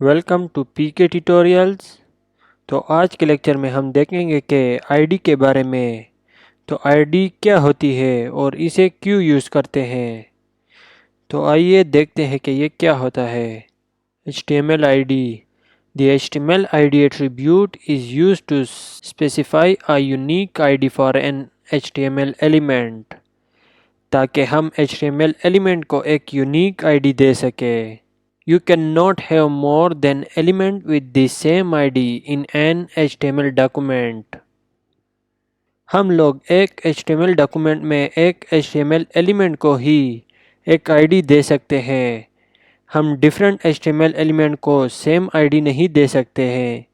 Welcome to PK tutorials. तो आज के लेक्चर में हम देखेंगे कि आईडी के बारे में। तो आईडी क्या होती है और इसे क्यों यूज़ करते हैं। तो आइए देखते हैं कि ये क्या होता है। HTML ID। The HTML ID attribute is used to specify a unique ID for an HTML element, ताकि हम HTML एलिमेंट को एक यूनिक आईडी दे सके। You cannot have more than element with the same ID in an HTML document. हम लोग एक HTML document में एक HTML एलिमेंट को ही एक आईडी दे सकते हैं। हम डिफरेंट HTML एलिमेंट को सेम आईडी नहीं दे सकते हैं।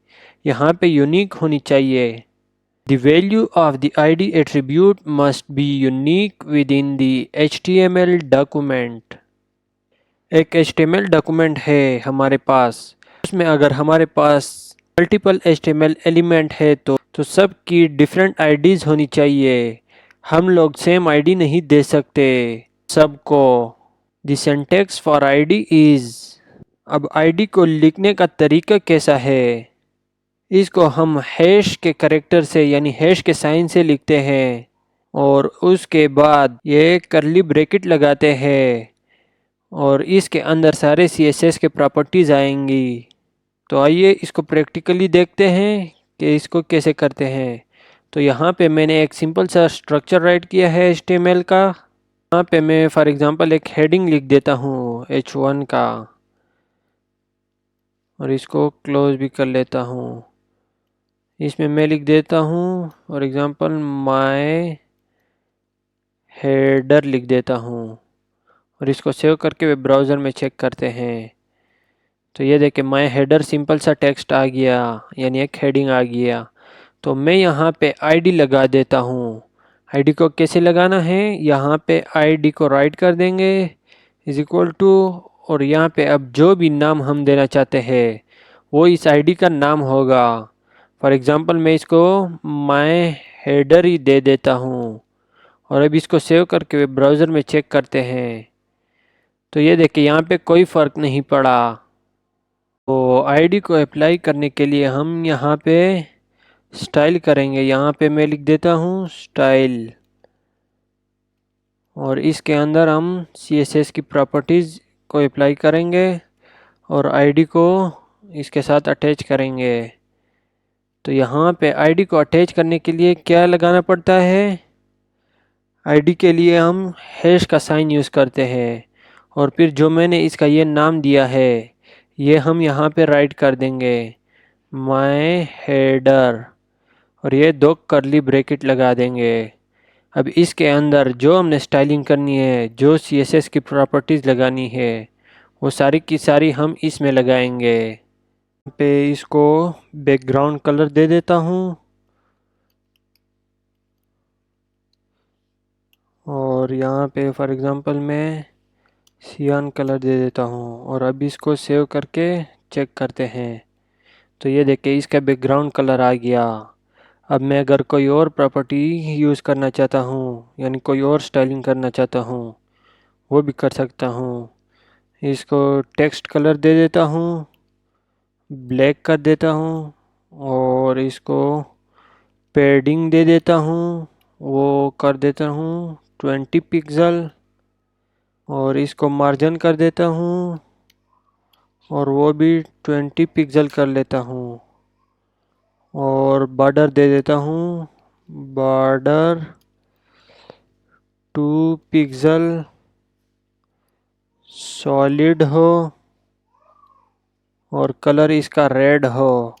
यहाँ पे यूनिक होनी चाहिए। The value of the ID attribute must be unique within the HTML document. एक HTML डॉक्यूमेंट है हमारे पास, उसमें अगर हमारे पास मल्टीपल HTML एलिमेंट है तो सब की डिफरेंट आईडीज़ होनी चाहिए। हम लोग सेम आईडी नहीं दे सकते सबको। The syntax for ID is. अब आईडी को लिखने का तरीका कैसा है। इसको हम हैश के कैरेक्टर से यानी हैश के साइन से लिखते हैं और उसके बाद ये कर्ली ब्रैकेट लगाते हैं और इसके अंदर सारे CSS के प्रॉपर्टीज़ आएंगी। तो आइए इसको प्रैक्टिकली देखते हैं कि इसको कैसे करते हैं। तो यहाँ पे मैंने एक सिंपल सा स्ट्रक्चर राइट किया है HTML का। यहाँ पे मैं फॉर एग्जांपल एक हेडिंग लिख देता हूँ H1 का और इसको क्लोज भी कर लेता हूँ। इसमें मैं लिख देता हूँ फॉर एग्जांपल माय हेडर लिख देता हूँ और इसको सेव करके वेब ब्राउज़र में चेक करते हैं। तो ये देखिए माय हेडर सिंपल सा टेक्स्ट आ गया यानी एक हेडिंग आ गया। तो मैं यहाँ पे आईडी लगा देता हूँ। आईडी को कैसे लगाना है, यहाँ पे आईडी को राइट कर देंगे इज इक्वल टू और यहाँ पे अब जो भी नाम हम देना चाहते हैं वो इस आईडी का नाम होगा। फॉर एग्ज़ाम्पल मैं इसको माय हेडर ही दे देता हूँ और अब इसको सेव करके वेब ब्राउज़र में चेक करते हैं। तो ये देखिए यहाँ पे कोई फ़र्क नहीं पड़ा। तो आईडी को अप्लाई करने के लिए हम यहाँ पे स्टाइल करेंगे। यहाँ पे मैं लिख देता हूँ स्टाइल और इसके अंदर हम CSS की प्रॉपर्टीज़ को अप्लाई करेंगे और आईडी को इसके साथ अटैच करेंगे। तो यहाँ पे आईडी को अटैच करने के लिए क्या लगाना पड़ता है। आईडी के लिए हम हैश का साइन यूज़ करते हैं और फिर जो मैंने इसका ये नाम दिया है ये हम यहाँ पे राइट कर देंगे माय हेडर और ये दो कर्ली ब्रैकेट लगा देंगे। अब इसके अंदर जो हमने स्टाइलिंग करनी है, जो CSS की प्रॉपर्टीज़ लगानी है वो सारी की सारी हम इसमें लगाएंगे। पे इसको बैकग्राउंड कलर दे देता हूँ और यहाँ पे फॉर एग्ज़ाम्पल मैं सियान कलर दे देता हूँ और अब इसको सेव करके चेक करते हैं। तो ये देखिए इसका बैकग्राउंड कलर आ गया। अब मैं अगर कोई और प्रॉपर्टी यूज़ करना चाहता हूँ यानी कोई और स्टाइलिंग करना चाहता हूँ वो भी कर सकता हूँ। इसको टेक्स्ट कलर दे देता हूँ, ब्लैक कर देता हूँ और इसको पैडिंग दे देता हूँ, वो कर देता हूँ 20 पिक्सल और इसको मार्जिन कर देता हूँ और वो भी 20 पिक्सल कर लेता हूँ और बॉर्डर दे देता हूँ बॉर्डर 2 पिक्सल सॉलिड हो और कलर इसका रेड हो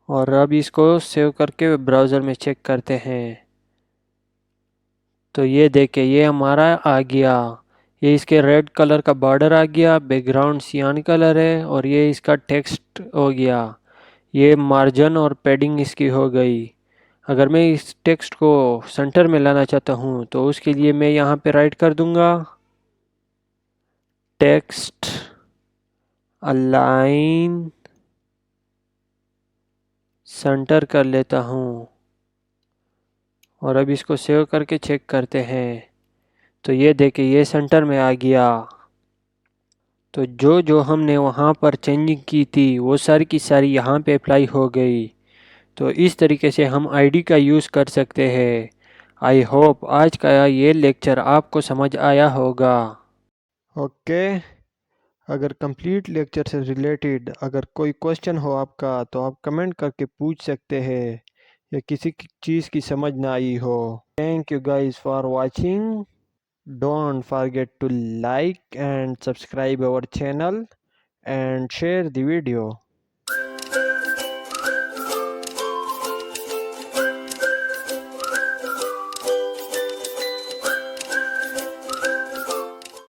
और अब इसको सेव करके ब्राउज़र में चेक करते हैं। तो ये देखिए ये हमारा आ गया। ये इसके रेड कलर का बॉर्डर आ गया, बैकग्राउंड सियान कलर है और ये इसका टेक्स्ट हो गया। ये मार्जिन और पैडिंग इसकी हो गई। अगर मैं इस टेक्स्ट को सेंटर में लाना चाहता हूँ तो उसके लिए मैं यहाँ पे राइट कर दूँगा टेक्स्ट अलाइन सेंटर कर लेता हूँ और अब इसको सेव करके चेक करते हैं। तो ये देखिए ये सेंटर में आ गया। तो जो जो हमने वहाँ पर चेंजिंग की थी वो सारी की सारी यहाँ पे अप्लाई हो गई। तो इस तरीके से हम आईडी का यूज़ कर सकते हैं। आई होप आज का ये लेक्चर आपको समझ आया होगा। ओके, अगर कंप्लीट लेक्चर से रिलेटेड अगर कोई क्वेश्चन हो आपका तो आप कमेंट करके पूछ सकते हैं, या किसी चीज़ की समझ ना आई हो। Thank you guys for watching. Don't forget to like and subscribe our channel and share the video.